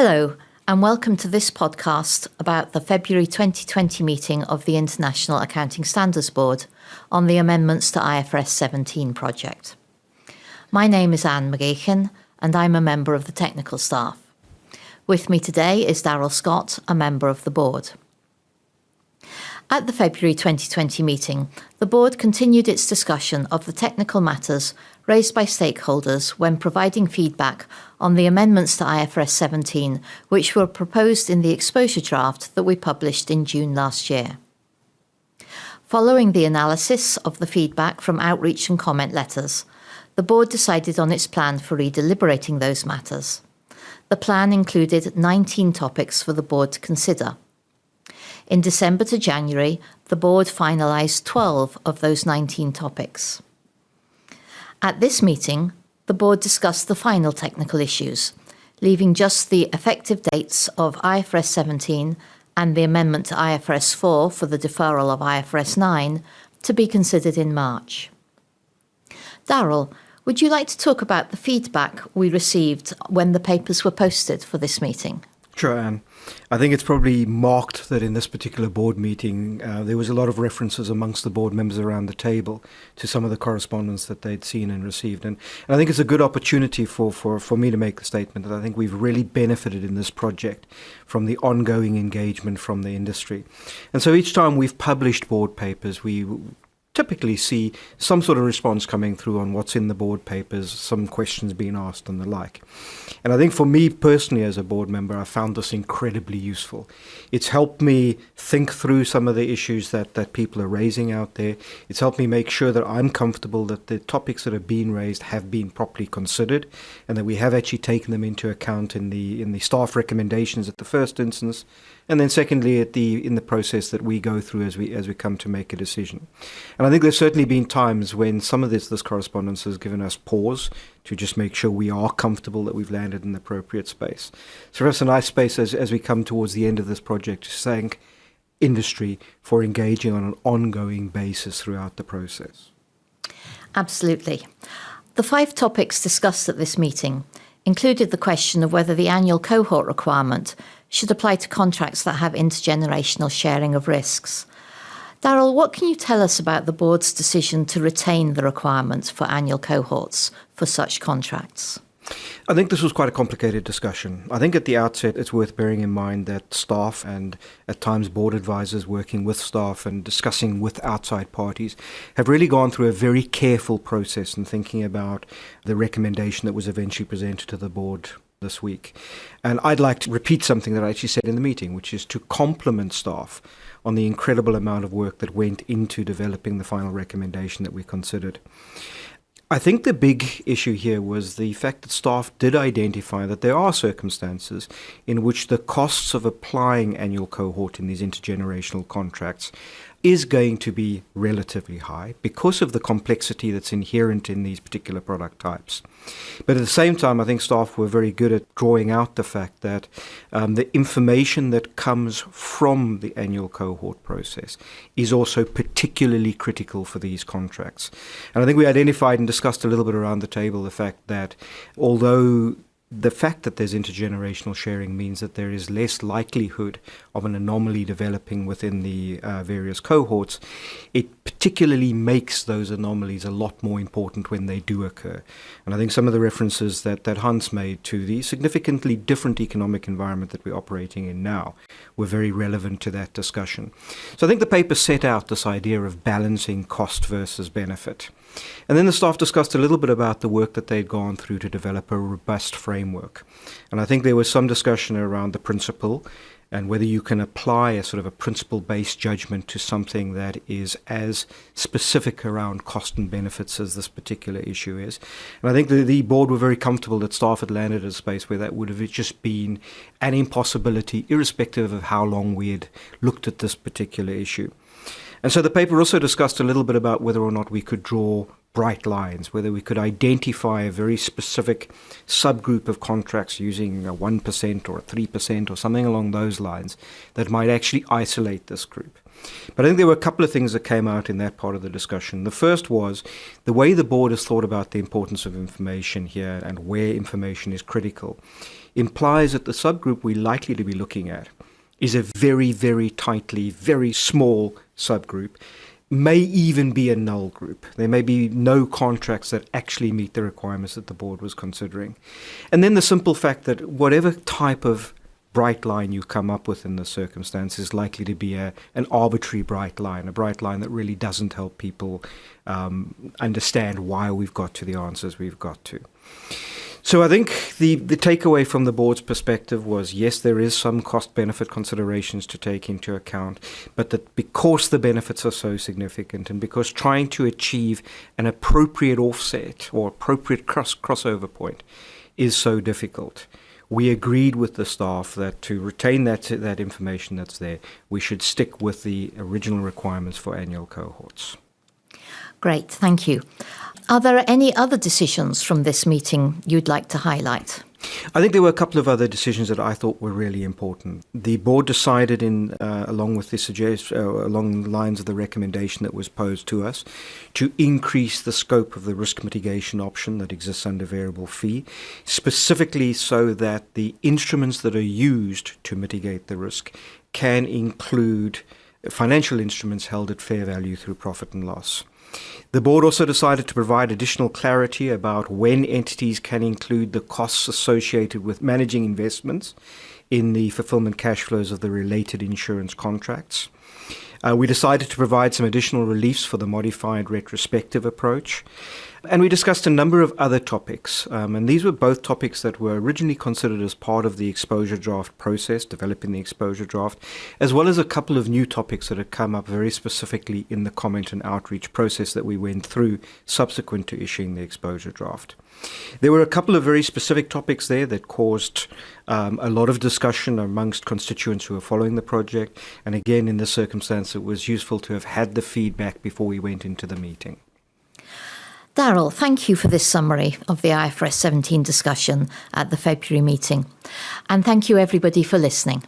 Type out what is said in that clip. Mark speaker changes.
Speaker 1: Hello, and welcome to this podcast about the February 2020 meeting of the International Accounting Standards Board on the Amendments to IFRS 17 project. My name is McGeachin, and I'm a member of the technical staff. With me today is Darrel Scott, a member of the board. At the February 2020 meeting, the board continued its discussion of the technical matters raised by stakeholders when providing feedback on the amendments to IFRS 17, which were proposed in the exposure draft that we published in June last year. Following the analysis of the feedback from outreach and comment letters, the board decided on its plan for redeliberating those matters. The plan included 19 topics for the board to consider. In December to January, the board finalised 12 of those 19 topics. At this meeting, the board discussed the final technical issues, leaving just the effective dates of IFRS 17 and the amendment to IFRS 4 for the deferral of IFRS 9 to be considered in March. Darrel, would you like to talk about the feedback we received when the papers were posted for this meeting?
Speaker 2: Sure, Anne. I think it's probably marked that in this particular board meeting, there was a lot of references amongst the board members around the table to some of the correspondence that they'd seen and received. And I think it's a good opportunity for me to make the statement that I think we've really benefited in this project from the ongoing engagement from the industry. And so each time we've published board papers, we typically see some sort of response coming through on what's in the board papers, some questions being asked and the like. And I think for me personally as a board member, I found this incredibly useful. It's helped me think through some of the issues that people are raising out there. It's helped me make sure that I'm comfortable that the topics that have been raised have been properly considered and that we have actually taken them into account in the staff recommendations at the first instance. And then secondly, in the process that we go through as we come to make a decision. And I think there's certainly been times when some of this correspondence has given us pause to just make sure we are comfortable that we've landed in the appropriate space. So for us, a nice space as we come towards the end of this project to thank industry for engaging on an ongoing basis throughout the process.
Speaker 1: Absolutely. The 5 topics discussed at this meeting included the question of whether the annual cohort requirement should apply to contracts that have intergenerational sharing of risks. Darrel, what can you tell us about the board's decision to retain the requirement for annual cohorts for such contracts?
Speaker 2: I think this was quite a complicated discussion. I think at the outset it's worth bearing in mind that staff and at times board advisors working with staff and discussing with outside parties have really gone through a very careful process in thinking about the recommendation that was eventually presented to the board this week. And I'd like to repeat something that I actually said in the meeting, which is to compliment staff on the incredible amount of work that went into developing the final recommendation that we considered. I think the big issue here was the fact that staff did identify that there are circumstances in which the costs of applying annual cohort in these intergenerational contracts is going to be relatively high because of the complexity that's inherent in these particular product types. But at the same time, I think staff were very good at drawing out the fact that the information that comes from the annual cohort process is also particularly critical for these contracts. And I think we identified and discussed a little bit around the table the fact that although the fact that there's intergenerational sharing means that there is less likelihood of an anomaly developing within the various cohorts, it particularly makes those anomalies a lot more important when they do occur. And I think some of the references that Hans made to the significantly different economic environment that we're operating in now were very relevant to that discussion. So I think the paper set out this idea of balancing cost versus benefit. And then the staff discussed a little bit about the work that they'd gone through to develop a robust framework. And I think there was some discussion around the principle and whether you can apply a sort of a principle-based judgment to something that is as specific around cost and benefits as this particular issue is. And I think the board were very comfortable that staff had landed at a space where that would have just been an impossibility, irrespective of how long we had looked at this particular issue. And so the paper also discussed a little bit about whether or not we could draw bright lines, whether we could identify a very specific subgroup of contracts using a 1% or a 3% or something along those lines that might actually isolate this group. But I think there were a couple of things that came out in that part of the discussion. The first was the way the board has thought about the importance of information here and where information is critical implies that the subgroup we're likely to be looking at is a very, very tightly, very small subgroup, may even be a null group. There may be no contracts that actually meet the requirements that the board was considering. And then the simple fact that whatever type of bright line you come up with in the circumstance is likely to be an arbitrary bright line, a bright line that really doesn't help people understand why we've got to the answers we've got to. So I think the takeaway from the board's perspective was, yes, there is some cost-benefit considerations to take into account, but that because the benefits are so significant and because trying to achieve an appropriate offset or appropriate crossover point is so difficult, we agreed with the staff that to retain that information that's there, we should stick with the original requirements for annual cohorts.
Speaker 1: Great, thank you. Are there any other decisions from this meeting you'd like to highlight?
Speaker 2: I think there were a couple of other decisions that I thought were really important. The board decided, along with along the lines of the recommendation that was posed to us, to increase the scope of the risk mitigation option that exists under variable fee, specifically so that the instruments that are used to mitigate the risk can include financial instruments held at fair value through profit and loss. The board also decided to provide additional clarity about when entities can include the costs associated with managing investments in the fulfillment cash flows of the related insurance contracts. We decided to provide some additional reliefs for the modified retrospective approach. And we discussed a number of other topics, and these were both topics that were originally considered as part of the exposure draft process, developing the exposure draft, as well as a couple of new topics that had come up very specifically in the comment and outreach process that we went through subsequent to issuing the exposure draft. There were a couple of very specific topics there that caused a lot of discussion amongst constituents who were following the project, and again, in this circumstance, it was useful to have had the feedback before we went into the meeting.
Speaker 1: Darrel, thank you for this summary of the IFRS 17 discussion at the February meeting. And thank you everybody for listening.